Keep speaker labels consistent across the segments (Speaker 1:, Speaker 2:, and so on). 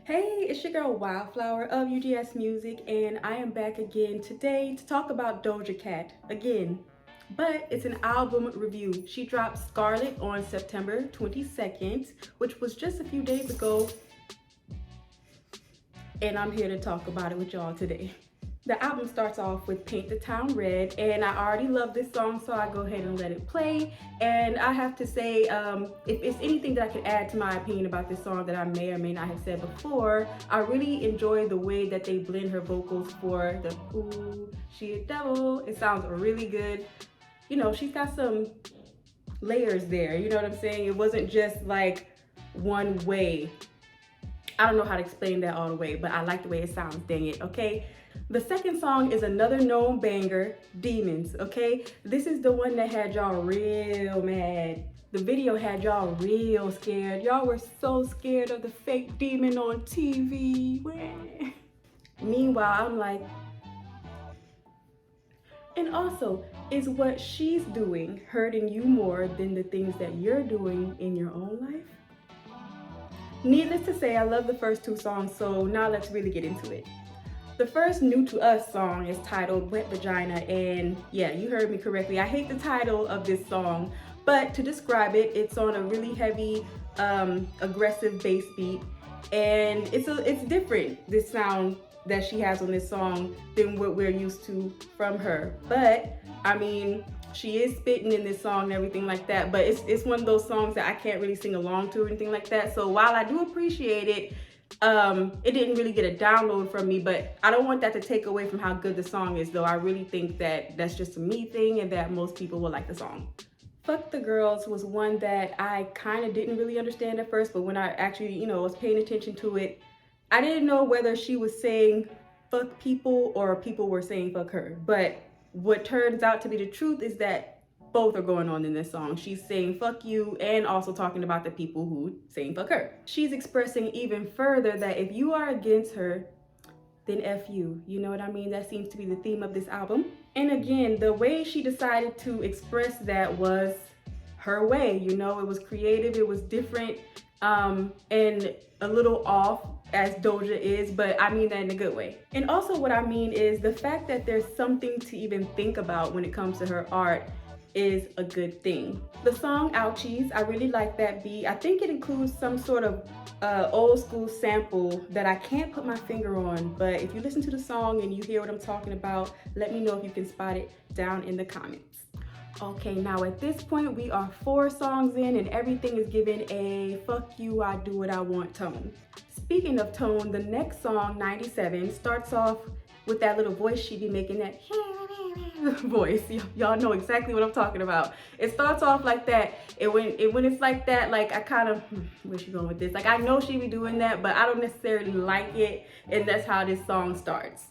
Speaker 1: Hey, it's your girl Wildflower of UGS Music, and I am back again today to talk about Doja Cat again. But it's an album review. She dropped Scarlet on September 22nd, which was just a few days ago, and I'm here to talk about it with y'all today. The album starts off with Paint the Town Red, and I already love this song, so I go ahead and let it play. And I have to say, if it's anything that I can add to my opinion about this song that I may or may not have said before, I really enjoy the way that they blend her vocals for the ooh, she a devil. It sounds really good. You know, she's got some layers there, you know what I'm saying? It wasn't just like one way. I don't know how to explain that all the way, but I like the way it sounds, dang it, okay? The second song is another known banger, Demons, okay? This is the one that had y'all real mad. The video had y'all real scared. Y'all were so scared of the fake demon on TV. Meanwhile, I'm like, and also, is what she's doing hurting you more than the things that you're doing in your own life? Needless to say, I love the first two songs, so now let's really get into it. The first New to Us song is titled Wet Vagina, and yeah, you heard me correctly. I hate the title of this song, but to describe it, it's on a really heavy, aggressive bass beat, and it's different, this sound that she has on this song, than what we're used to from her. But, I mean, she is spitting in this song and everything like that, but it's one of those songs that I can't really sing along to or anything like that. So while I do appreciate it, it didn't really get a download from me, but I don't want that to take away from how good the song is, though. I really think that that's just a me thing and that most people will like the song. Fuck the Girls was one that I kind of didn't really understand at first, but when I actually, was paying attention to it, I didn't know whether she was saying fuck people or people were saying fuck her. But what turns out to be the truth is that both are going on in this song. She's saying fuck you and also talking about the people who saying fuck her. She's expressing even further that if you are against her, then F you. You know what I mean? That seems to be the theme of this album. And again, the way she decided to express that was her way. It was creative, it was different, and a little off, as Doja is, but I mean that in a good way. And also what I mean is the fact that there's something to even think about when it comes to her art is a good thing. The song Ouchies, I really like that beat. I think it includes some sort of old school sample that I can't put my finger on, but if you listen to the song and you hear what I'm talking about, let me know if you can spot it down in the comments. Okay, now at this point we are 4 songs in and everything is given a fuck you, I do what I want tone. Speaking of tone, the next song, 97, starts off with that little voice she be making, that voice. Y'all know exactly what I'm talking about. It starts off like that, and when it's like that, like I kind of, where's she going with this? Like I know she be doing that, but I don't necessarily like it, and that's how this song starts.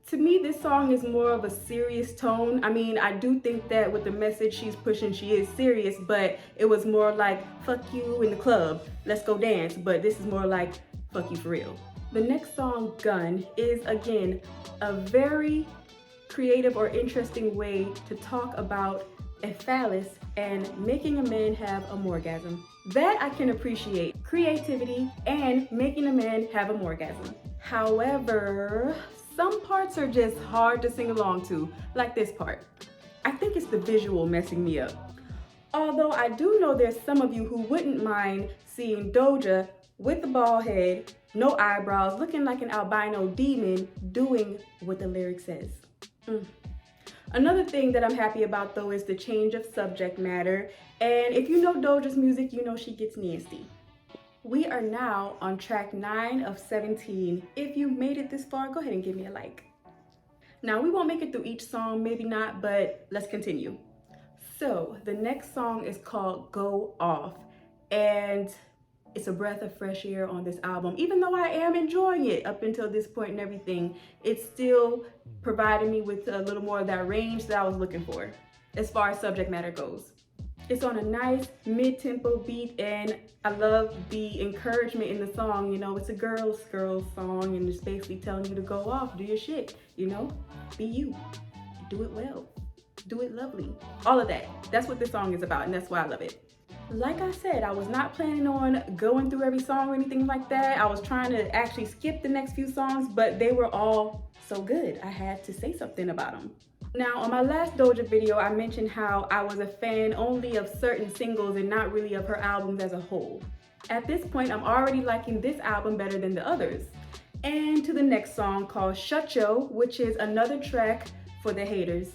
Speaker 1: To me, this song is more of a serious tone. I mean, I do think that with the message she's pushing, she is serious, but it was more like, fuck you in the club, let's go dance. But this is more like, fuck you for real. The next song, Gun, is again a very creative or interesting way to talk about a phallus and making a man have a orgasm. That I can appreciate, creativity and making a man have a orgasm. However, some parts are just hard to sing along to, like this part. I think it's the visual messing me up. Although I do know there's some of you who wouldn't mind seeing Doja with the bald head, no eyebrows, looking like an albino demon, doing what the lyric says. Another thing that I'm happy about though is the change of subject matter, and if you know Doja's music, you know she gets nasty. We are now on track 9 of 17. If you made it this far, go ahead and give me a like. Now we won't make it through each song, maybe not, but let's continue. So the next song is called Go Off, and it's a breath of fresh air on this album. Even though I am enjoying it up until this point and everything, it's still providing me with a little more of that range that I was looking for as far as subject matter goes. It's on a nice mid-tempo beat, and I love the encouragement in the song. It's a girls song, and it's basically telling you to go off, do your shit, be you, do it well, do it lovely, all of that. That's what this song is about, and that's why I love it. Like I said, I was not planning on going through every song or anything like that. I was trying to actually skip the next few songs, but they were all so good. I had to say something about them. Now, on my last Doja video, I mentioned how I was a fan only of certain singles and not really of her albums as a whole. At this point, I'm already liking this album better than the others. And to the next song called Shut Yo, which is another track for the haters.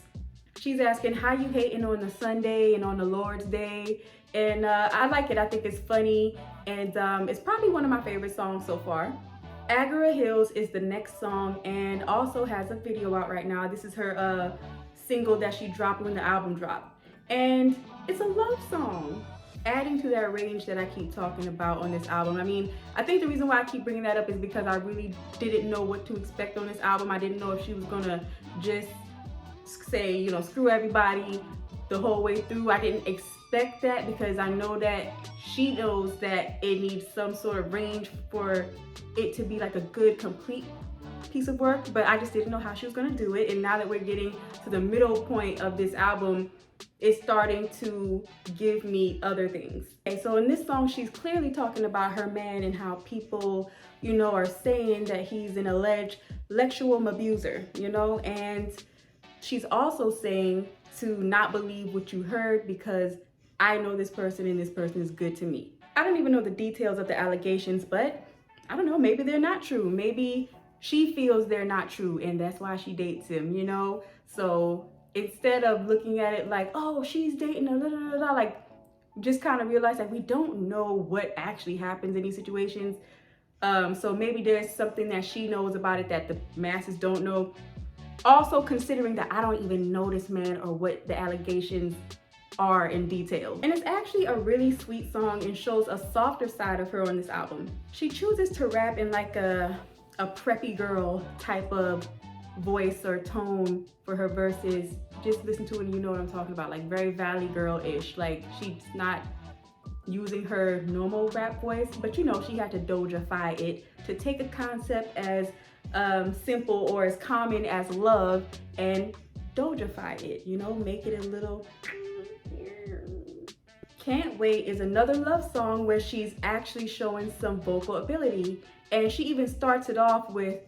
Speaker 1: She's asking how you hating on the Sunday and on the Lord's Day. And I like it. I think it's funny, and it's probably one of my favorite songs so far. Agorahills is the next song and also has a video out right now. This is her single that she dropped when the album dropped. And it's a love song, adding to that range that I keep talking about on this album. I mean, I think the reason why I keep bringing that up is because I really didn't know what to expect on this album. I didn't know if she was gonna just say, you know, screw everybody the whole way through. I didn't expect that because I know that she knows that it needs some sort of range for it to be like a good, complete piece of work, but I just didn't know how she was gonna do it. And now that we're getting to the middle point of this album, it's starting to give me other things. Okay, so in this song, she's clearly talking about her man and how people, you know, are saying that he's an alleged sexual abuser, you know, and she's also saying to not believe what you heard because I know this person and this person is good to me. I don't even know the details of the allegations, but I don't know, maybe they're not true. Maybe she feels they're not true and that's why she dates him, you know? So instead of looking at it like, oh, she's dating a like, just kind of realize that we don't know what actually happens in these situations. So maybe there's something that she knows about it that the masses don't know. Also considering that I don't even know this man or what the allegations are in detail. And it's actually a really sweet song and shows a softer side of her on this album. She chooses to rap in like a preppy girl type of voice or tone for her verses. Just listen to it and you know what I'm talking about, like very Valley Girl-ish. Like she's not using her normal rap voice, but you know, she had to Doja-fy it to take a concept as simple or as common as love and Doja-fy it, you know, make it a little. Can't Wait is another love song where she's actually showing some vocal ability, and she even starts it off with,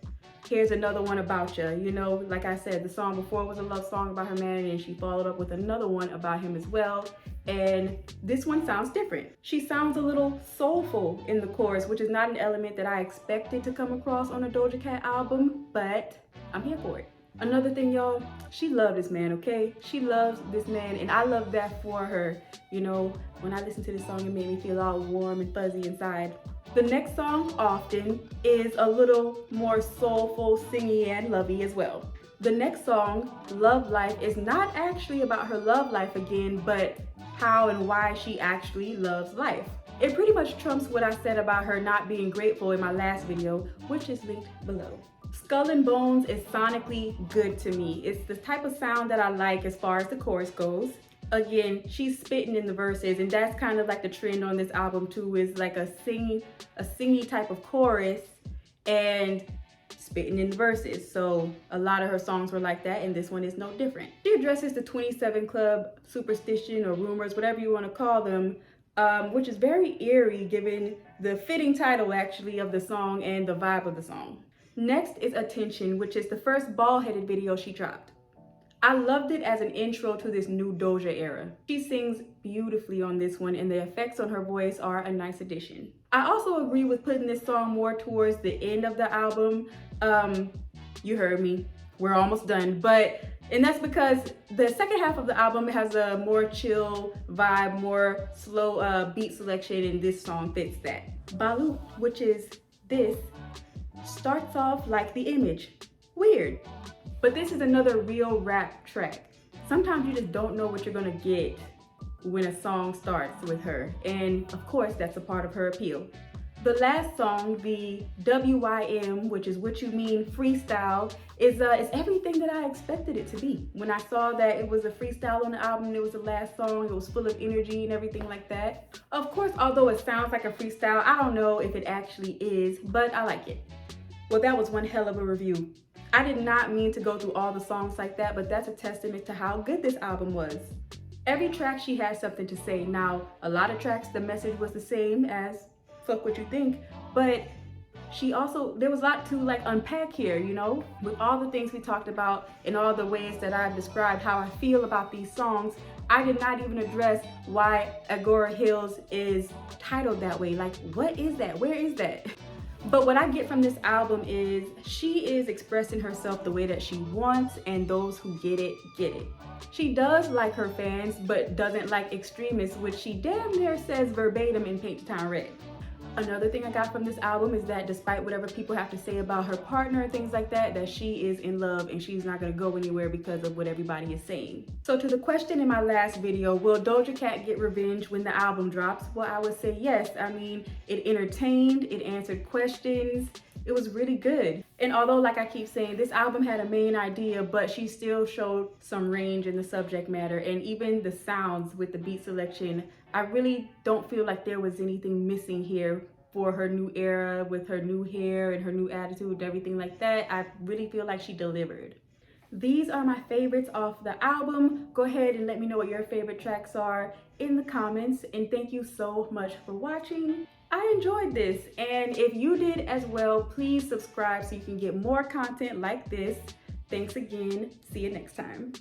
Speaker 1: here's another one about you. You know, like I said, the song before was a love song about her man, and she followed up with another one about him as well. And this one sounds different. She sounds a little soulful in the chorus, which is not an element that I expected to come across on a Doja Cat album, but I'm here for it. Another thing, y'all, she loved this man, okay? She loves this man, and I love that for her. You know, when I listened to this song, it made me feel all warm and fuzzy inside. The next song, Often, is a little more soulful, singy, and lovey as well. The next song, Love Life, is not actually about her love life again, but how and why she actually loves life. It pretty much trumps what I said about her not being grateful in my last video, which is linked below. Skull and Bones is sonically good to me. It's the type of sound that I like as far as the chorus goes. Again, she's spitting in the verses, and that's kind of like the trend on this album too, is like a singy type of chorus and spitting in the verses. So a lot of her songs were like that, and this one is no different. She addresses the 27 Club superstition or rumors, whatever you want to call them, which is very eerie given the fitting title actually of the song and the vibe of the song. Next is Attention, which is the first bald-headed video she dropped. I loved it as an intro to this new Doja era. She sings beautifully on this one, and the effects on her voice are a nice addition. I also agree with putting this song more towards the end of the album. You heard me, we're almost done, and that's because the second half of the album has a more chill vibe, more slow beat selection, and this song fits that. Balu, which is this, starts off like The Image. Weird. But this is another real rap track. Sometimes you just don't know what you're gonna get when a song starts with her. And of course, that's a part of her appeal. The last song, the WYM, which is What You Mean Freestyle, is everything that I expected it to be. When I saw that it was a freestyle on the album, it was the last song, it was full of energy and everything like that. Of course, although it sounds like a freestyle, I don't know if it actually is, but I like it. Well, that was one hell of a review. I did not mean to go through all the songs like that, but that's a testament to how good this album was. Every track she had something to say. Now, a lot of tracks, the message was the same as fuck what you think, but there was a lot to like unpack here, you know, with all the things we talked about and all the ways that I've described how I feel about these songs. I did not even address why Agorahills is titled that way. Like, what is that? Where is that? But what I get from this album is she is expressing herself the way that she wants, and those who get it, get it. She does like her fans, but doesn't like extremists, which she damn near says verbatim in Paint the Town Red. Another thing I got from this album is that despite whatever people have to say about her partner and things like that, that she is in love and she's not gonna go anywhere because of what everybody is saying. So to the question in my last video, will Doja Cat get revenge when the album drops? Well, I would say yes. I mean, it entertained, it answered questions, it was really good. And although, like I keep saying, this album had a main idea, but she still showed some range in the subject matter, and even the sounds with the beat selection, I really don't feel like there was anything missing here for her new era with her new hair and her new attitude and everything like that. I really feel like she delivered. These are my favorites off the album. Go ahead and let me know what your favorite tracks are in the comments, and thank you so much for watching. I enjoyed this, and if you did as well, please subscribe so you can get more content like this. Thanks again. See you next time.